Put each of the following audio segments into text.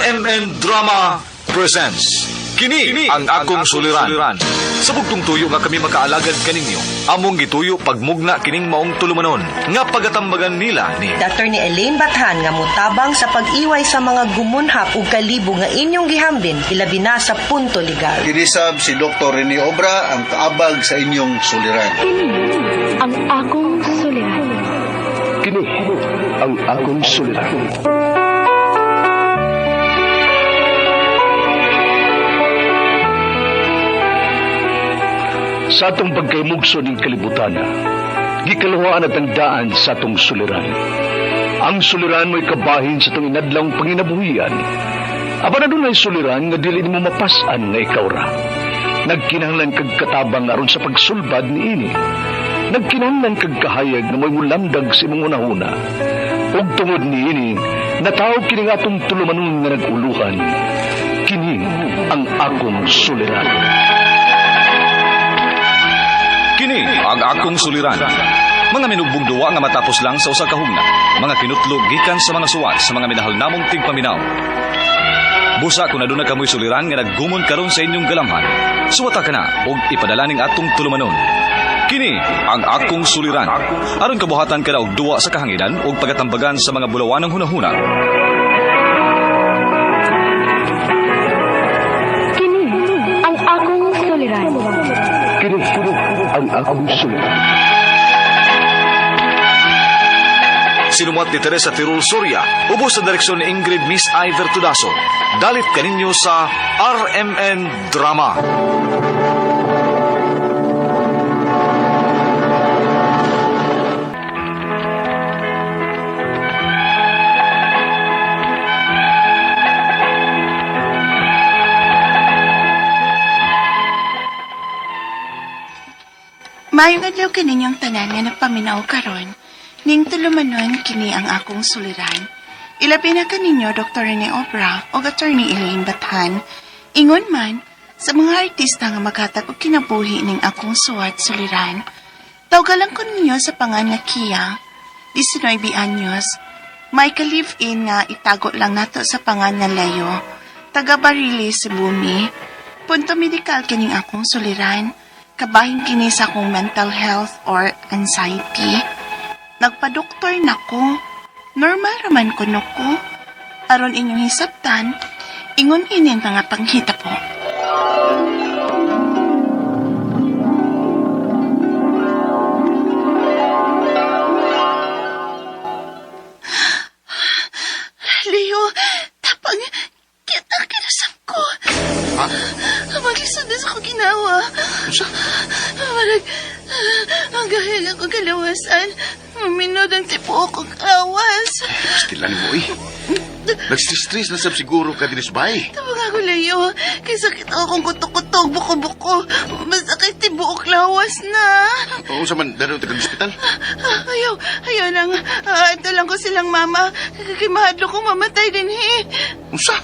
RMN Drama presents Kini ang akong suliran. Sa bugtong tuyo nga kami makaalagad kaninyo, among gituyo pagmugna kining maong tulumanon nga pagatambagan nila ni Dr. ni Elaine Bathan nga mutabang sa pag-iway sa mga gumunhap ug kalibo nga inyong gihambin ilabi na sa punto legal. Kinisab si Dr. Rene Obra ang kaabag sa inyong suliran. Kini ang akong suliran. Kini ang akong suliran. Sa atong pagkaymugso ng kalibutan, gikaluhaan at ang daan sa atong suliran. Ang suliran mo'y kabahin sa itong inadlang panginabuhian. Aba na doon ay suliran nga dili mo mapasan nga ikaw ra. Nagkinahanglan kag katabang aron sa pagsulbad ni ini. Nagkinahanglan kag kahayag na mo'y mulamdag sa imong unahuna. Ug tungod ni ini, natawag kini nga atong tulumanon nga naguluhan. Kini ang akong suliran. Kini ang akong suliran. Mga minugbong duwa nga matapos lang sa usa ka hugna. Mga kinutlog gikan sa mga suwat sa mga minahal namong tigpaminaw. Busa kung aduna kamoy suliran nga naggumon karon sa inyong galamhan. Suwata ka na ug ipadala ning atong tulumanon. Kini ang akong suliran. Aron kabuhatan ka na og duwa sa kahanginan ug pagatambagan sa mga bulawanong hunahuna. Kini ang akong suliran. Kini ang akong suliran. Sinumat ni Teresa Tirul Soria, ubos sa direksyon ni Ingrid Miss Iver Tudaso. Dalit kaninyo sa RMN Drama. Mayong adlaw kaninyong tanan nga nagpaminaw karon, ning tulumanon kini ang akong suliran. Ilabi na kaninyo Dr. Rene Obra o Attorney Elaine Bathan. Ingon man sa mga artista nga maghatag og kinabuhi ning akong suwat suliran. Tawgalan ko ninyo sa pangan nga Kia, 19 anyos. May ka-live-in nga itago lang nato sa pangan nga Layo. Taga Barili si Bumi. Punto medikal kining akong suliran. Kabahin kini sa akong mental health or anxiety. Nagpa-doktor na ko. Normal raman ko no ko. Aron inyong hisabtan, ingon inin mga panghita po. Leo, tapang kita kinasap ko. Ha? Maglisod na sa ko ginawa. Marag, ang gahil ako kalawasan. Maminod ang tipo ko kawas. Stilan mo eh. Nagsistress na sab siguro ka din sa bahay. Tawag ako layo. Kay sakit akong kutok-kutok, buko-buko. Masakit tibuok lawas na. Oo sa man, daro taga hospital. Ayaw lang. Ito lang ko silang mama. Kay mahadlo kong mamatay din eh. Unsa?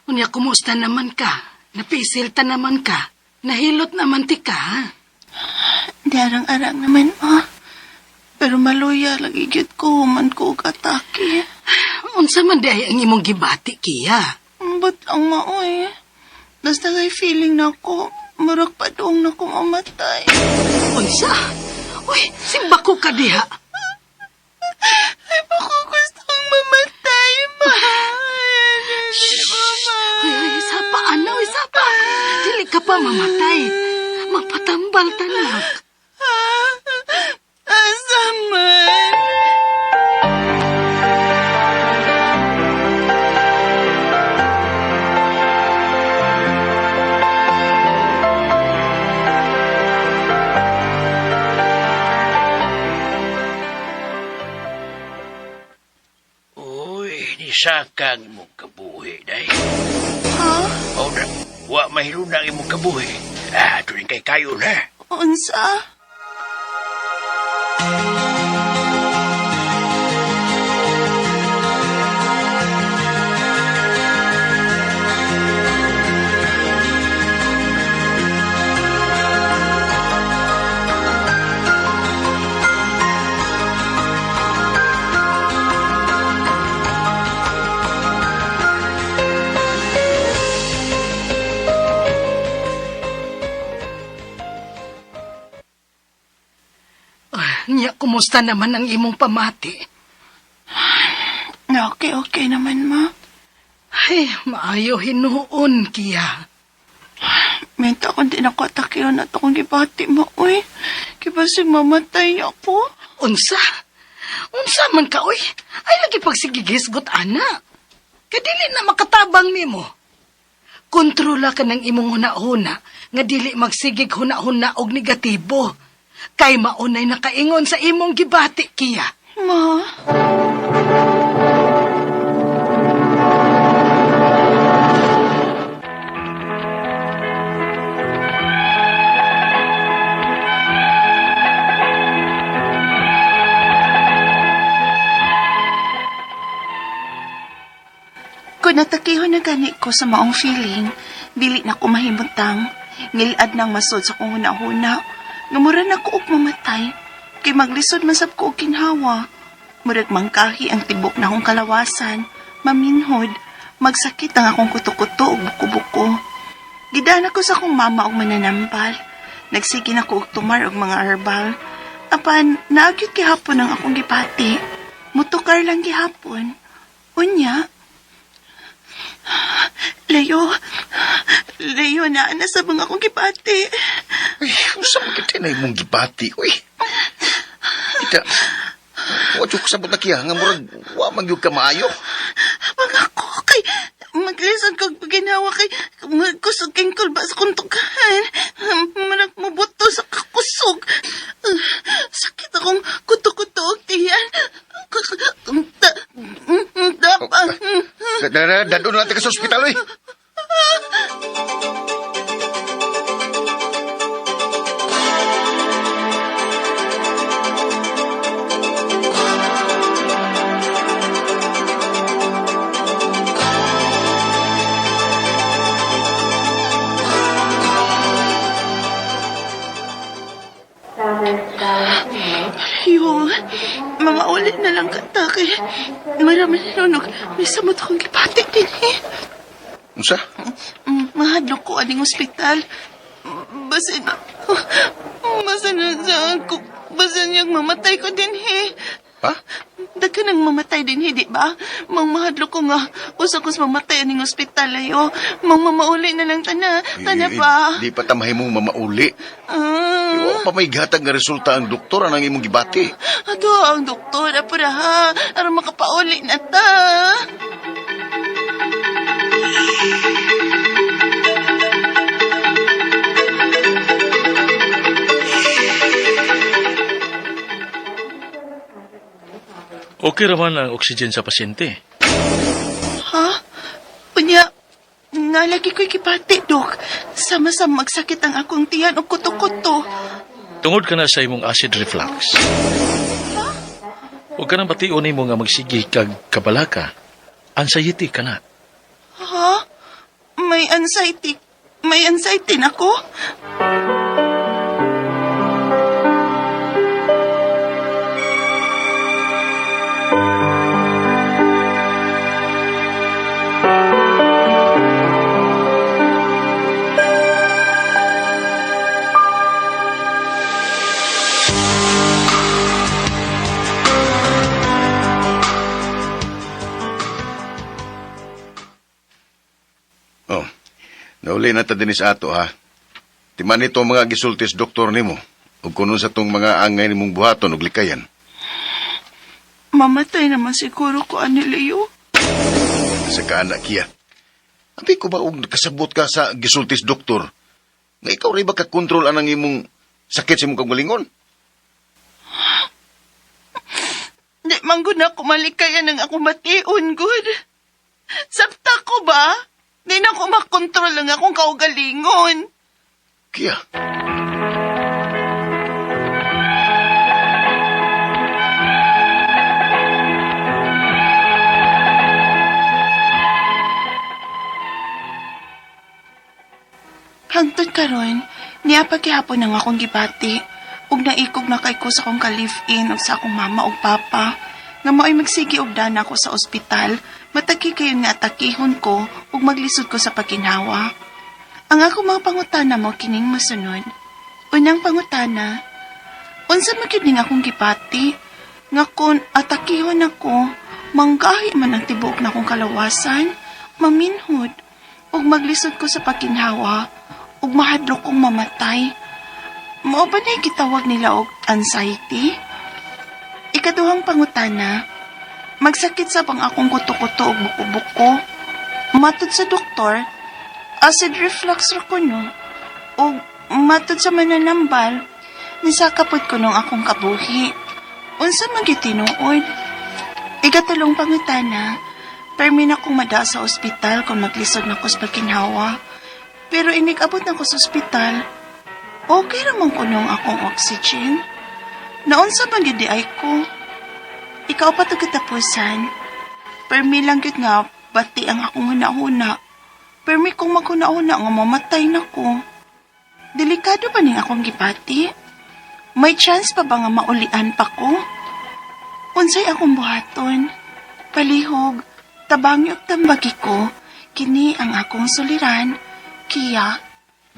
Unya, kumusta naman ka? Napisilta naman ka? Nahilot naman ti ka? Diarang-arang naman, Pero maluya, lagi gyud ko, human ko og atake. Unsa man di ay ang imong gibati, Kia? Ba't ang maoy? Basta kay feeling na ako, marag pa doong na ko mamatay. Unsa? Uy, simba ko ka diha. Ay, bako gustong mamatay, ma. Uy, sapa, ano, sapa. Dili ka pa mamatay. Magpatambal tanak. Asa man? Sakang imong kabuhi, day. Ha? O na, wa mahiro na imong kabuhi. Turing kay kayo na. Unsa? Nya, kumusta naman ang imong pamati? Okay naman, ma. Ay, maayo hinuon, Kia. Minta ko din ako atakiyon at akong gibati mo, uy. Kibasig mamatay ako. Unsa? Unsa man ka, uy? Ay, lagi pagsigigisgot, ana. Kadili na makatabang nimo. Kontrola ka ng imong huna-huna, nga dili magsigig huna-huna og negatibo. Kay maunay nakaingon sa imong gibati, Kia. Ma? Kung natakihon na gani ko sa maong feeling, dili na ko mahimutang. Ngilad nang masod sa kong huna-huna. Ngamura na ko og mamatay. Kay maglisod masab ko og kinhawa. Murag mangkahi ang tibok na akong kalawasan. Maminhod. Magsakit ang akong kuto-kuto og buko-buko. Gidana ko sa akong mama og mananambal. Nagsige na ko og tumar og mga herbal. Apan, naagyot gihapon ang akong gipati. Mutukar lang gihapon. Unya, Layo na sa mga akong gipati. Uy, usa mo kita na imong gibati, uy. Kita, wadyo ko sabot na kiya, nga murag, wa magyug ka maayo. Mga ko, kay maglisod kong paginawa kay kusog king kulba sa kuntukan. Manag mabuto sa kakusog. Sakit akong kuto-kuto og tiyan. Dadon natin ka sa ospital, uy. Yung, mamaulit na lang kata kay marami nanunog. May samot akong gipati din eh. Unsa? Mahadlok ko aning ospital. Basin niyang mamatay ko din eh. Ha? Dagka nang mamatay din di ba? Mang mahadlok ko nga, usakos mamatay aning ospital ayo. Mang mamauli na lang tana ba? Di pa tamahay mong mamauli. Iwa pa may gatag nga resulta ang doktor ang imong gibati. Ato, ang doktor, apura ha. Aram makapauli na ta. Okay raman ang oxygen sa pasyente. Ha? Unya, nga lagi ko'y kipati, Dok. Sama-sama magsakit ang akong tiyan o kuto-kuto. Tungod ka na sa imong acid reflux. Huwag ka nang bation mo nga magsigi kag kabalaka. Anxiety ka na. Ha? May anxiety. May anxiety na ko? Nauli na ta din sa ato, ha? Timan ito mga gisultis doktor nimo. Ug kuno sa tong mga angay nimong buhaton ug likayan. Mamatay naman siguro ko ani Leo. Sa kaanak kiya. Abi ko ba og nakasabot ka sa gisultis doktor? Nga ikaw rin ba kakontrol anang imong sakit sa imong kagalingon? Di man gud na ko malikayan ng akong mation, good. Sabta ko ba? Di na ko makontrol lang akong kaugalingon. Kiya. Hangtod karon, niya paghihapon ang akong gibati. Ug naikog na kay ko sa akong ka-live-in ug sa akong mama ug papa. Nga mao'y magsige og dana ako sa ospital. Mataki kayo nga atakihon ko ug maglisod ko sa pagkinawa. Ang ako mga pangutana mo kining masunod. Unang pangutana, Unsa man gyud ning akong gipati nga kun atakihon ako, manggahi man ang tibuok na akong kalawasan, maminhod, ug maglisod ko sa pagkinhawa, ug mahadlok kong mamatay. Mao ba na'y gitawag nila og anxiety? Ikaduhang pangutana, magsakit sa bang akong kuto-kuto ug buko-buko. Matod sa doktor, acid reflux ra ko no. Ug matod sa mananambal, nisakapod ko nung akong kabuhi. Unsa man gyud tinuod? Ikatulong pangutana, permi na kong mada sa ospital kung maglisod na ko sa pagkinhawa. Pero inig-abot na ko sa ospital, okay ramang ko nung akong oxygen. Naunsa man gyud di ay ko. Ikaw pa to katapusan. Permi lang gyud nga bati ang akong hunahuna. Permi kong maghunahuna nga mamatay na ko. Delikado ba ning akong gipati? May chance pa ba nga maulian pa ko? Unsay akong buhaton? Palihog, tabangi ug tambagi ko, kini ang akong suliran, Kia.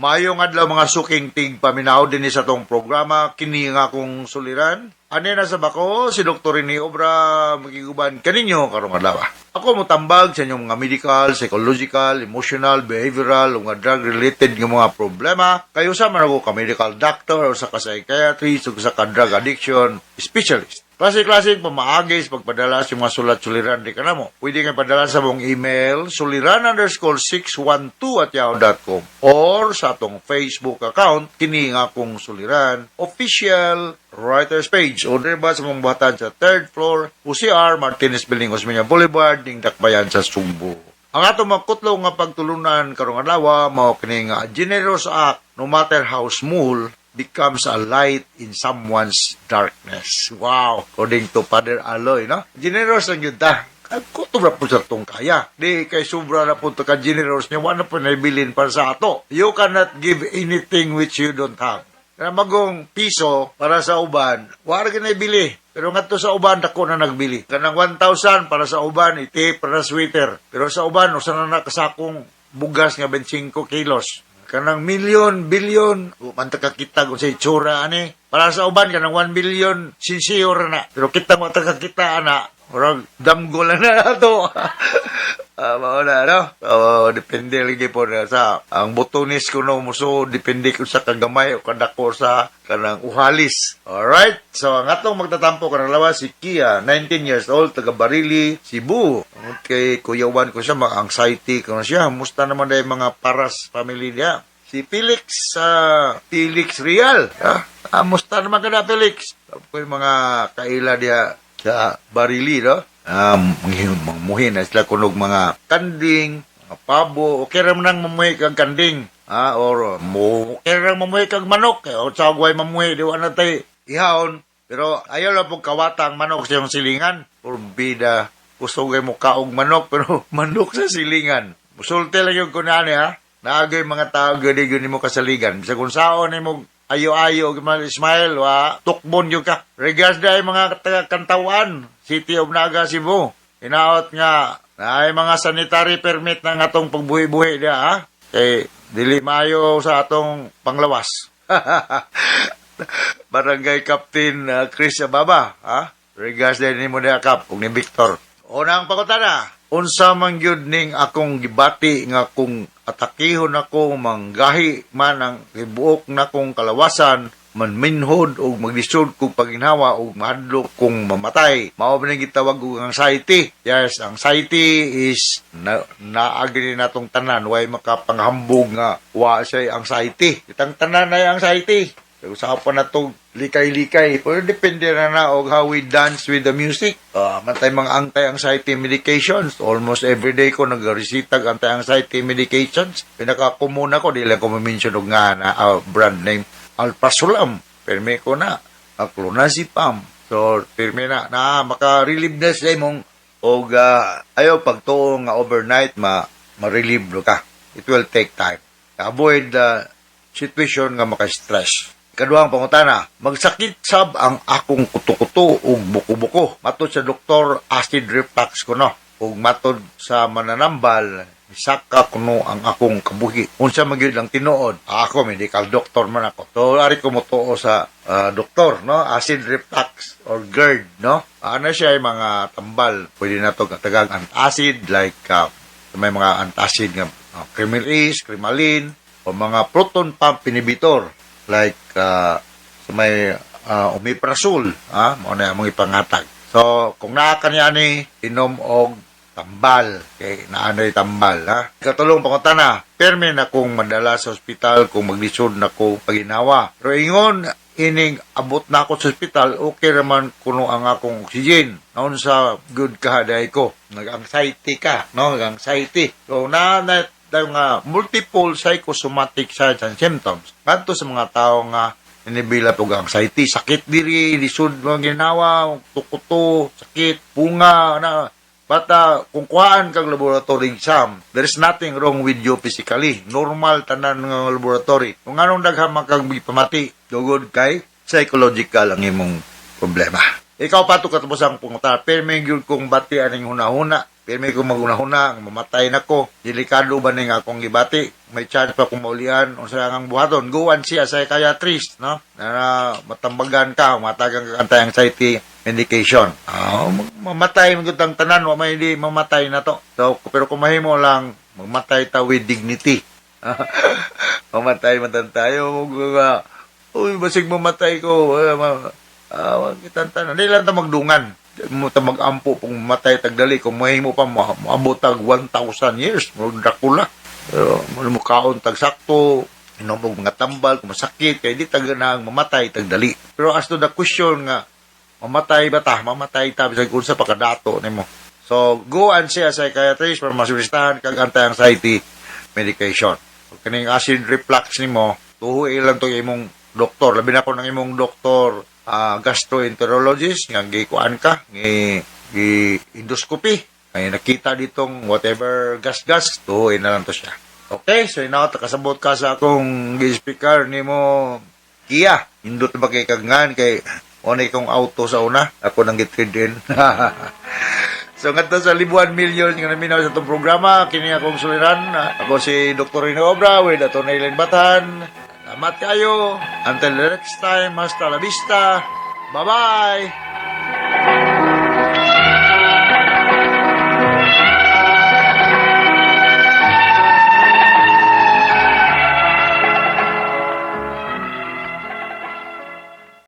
Mayong adlaw mga suking tig paminaw din sa tong programa, kini nga akong suliran. Ani na sa bako, si Dr. Rene Obra magiguban kaninyo karong adlaw. Ako mo tambag sa inyong mga medical, psychological, emotional, behavioral, o nga drug-related nga mga problema. Kayo sa man ako ka medical doctor o sa ka psychiatrist o sa ka drug addiction specialist. Klase-klase pamaagay sa pagpadala sa mga sulat-suliran di ka na mo. Pwede kayo padala sa mong email, suliran_612@yahoo.com or sa atong Facebook account, kini nga akong suliran, official writer's page. O ba sa mong buhatan sa 3rd floor, UCR, Martinez Building, Osmeña Boulevard, ning Dakbayan sa Sugbo. Ang atong makutlo nga pagtulunan karong adlaw mao kini nga generous act, no matter how small, becomes a light in someone's darkness. Wow! According to Father Aloy, no? Generous lang yun ta. Kuto na po sa itong kaya. Di kay sobra na po ito ka-generous niya. Wala po naibilin para sa ato. You cannot give anything which you don't have. Kaya magong piso para sa uban, wala ka naibili. Pero nga to sa uban, dako na nagbili. Kanang 1,000 para sa uban, iti para sweater. Pero sa uban, usan na nakasakong bugas nga 25 kilos. Kanang milyon, bilyon, manta ka kita kung sa itsura, ani. Para sa uban, kanang 1 billion, sinsiyor na. Pero kita mo kita, ana, orang damgo lang na ito. Mauna, no? Depende lagi po na sa, ang botonis ko no, muso, depende ko sa kagamay o kadako sa kanang uhalis. Alright? So, ang atong magtatampo kanang lawa, si Kia, 19 years old, taga Barili, Cebu. Okay, Kuya Juan ko siya, mga anxiety ko na siya. Musta naman dahil mga paras family niya? Si Felix, Felix Real. Musta naman ka na, Felix? Ako yung mga kaila niya sa Barili, no? Mangmuhin na sila kunog mga kanding, mga pabo, okay ram nang mamuhi kag kanding, or okay ram mamuhi kag manok, o sagway mamuhi, di na tayo ihawon, pero ayaw lang pong kawatang manok sa yung silingan, bida, gusto kayo mo kaog manok, pero manok sa silingan. Musulte lang yung kunani, naagay mga tao, gani mo kasaligan, bisa kung saon ay mo ayo-ayo, smile, tukbon yung ka. Regards na mga taga-kantawan, City of Naga, Cebu. Inaot nga, na ay mga sanitary permit ng atong pagbuhi-buhi niya, Kay, dili mayo sa atong panglawas. Barangay Captain Chris Ababa, Regards din mo niya, Kap, kung ni Victor. Unang pangutana, unsa man gyud ning akong gibati nga kung atakihon ako manggahi man ang ibuok na kong kalawasan manminhod o maglisod kong paginhawa o mahadlok kong mamatay. Mao ba nang gitawag og anxiety? Yes, anxiety is naagri natong tanan way makapanghambog nga wa say anxiety. Itang tanan ay anxiety. Usapan na to likay-likay. Pero depende na og how we dance with the music. Mantay mga anti-anxiety medications. Almost every day ko nag-resitag anti-anxiety medications. Pinakakumuna ko, di lang ko ma-mention og nga na brand name. Alprazolam. Perme ko na. Clonazepam. So, perme na maka-relieve na sa imong og ayaw pagtuo nga overnight ma-relieve ka. It will take time. Avoid the situation nga maka-stress. Kaduhang pangutana, magsakit sab ang akong kuto-kuto ug buko-buko. Matod sa doktor, acid reflux ko no. Ug matod sa mananambal, misaka kuno ang akong kabuhi. Unsa magyud lang tinuod, ako medical doctor man ako. So ari ko motuo sa doktor, no? Acid reflux or GERD, no? Ano siya ay mga tambal. Pwede na to katagag antacid like may mga antacid nga Crimelis, Crimalin o mga proton pump inhibitor like sa may omeprazole, mo na mong ipangatag. So kung naa kaniya ni inom og tambal. Okay, naanoy tambal, ha? Katulong pangunta na, perme na kung madala sa ospital kung maglisod na ko paginawa. Pero ingon, ining abot na ako sa ospital, okay naman kuno ang akong oxygen. Noon sa good kahaday ko. Nag-anxiety ka, no? Nag-anxiety. So, nga multiple psychosomatic signs and symptoms. Kanto sa mga tao nga inibila po anxiety, sakit diri, lisod mga ginawa, tukuto, sakit, punga, na. But kung kuhaan kang laboratory exam, there is nothing wrong with you physically. Normal tanan ng laboratory. Kung anong daghamang kang pamati, dugod kay psychological ang imong problema. Ikaw pato katapos ang pungutan. Pero may yun kong bati aning hunahuna. Pero may kong maghunahuna, mamatay na ko. Delikado ba ning akong gibati? May chance pa kung maulian o sa ang buhaton. Guwan siya sa psychiatrist, no? Na matambagan ka, matagang ka anti-anxiety medication. Mamatay magutang tanan, may hindi mamatay na to. So, pero kung mahimo lang, mamatay ta with dignity. Mamatay man tayo. Uy, basig mamatay ko. Wag kitang tanan. Hindi lang ta magdungan. Mo ta magampo kung mamatay tagdali. Kung mahimo pa, maabot tag 1,000 years. Dracula. Pero, mo kaon tag sakto. Inomog mga tambal, kung masakit, kaya di taganang mamatay tagdali. Pero as to the question nga, mamatay ba ta? Mamatay ta bisag unsa pakadato nimo. So go and see a psychiatrist para masulistahan kag anti-anxiety medication. Kung kaning acid reflux nimo, tuhoy lang to imong doktor. Labi na ko ng imong doktor gastroenterologist nga gikuan ka, gi endoscopy. Kaya nakita ditong whatever gas-gas, tuhoy na lang to siya. Okay, so ina kasabot ka sa akong gi-speaker nimo Kia. Indot ba kay kagngan kay onay kong auto sa una, ako nang gitrade din. So, ngata sa libuan milyon nga naminaw sa itong programa, kini akong suliran. Ako si Dr. Rino Obra with Atty. Len Batan. Salamat kayo. Until the next time, hasta la vista. Bye-bye!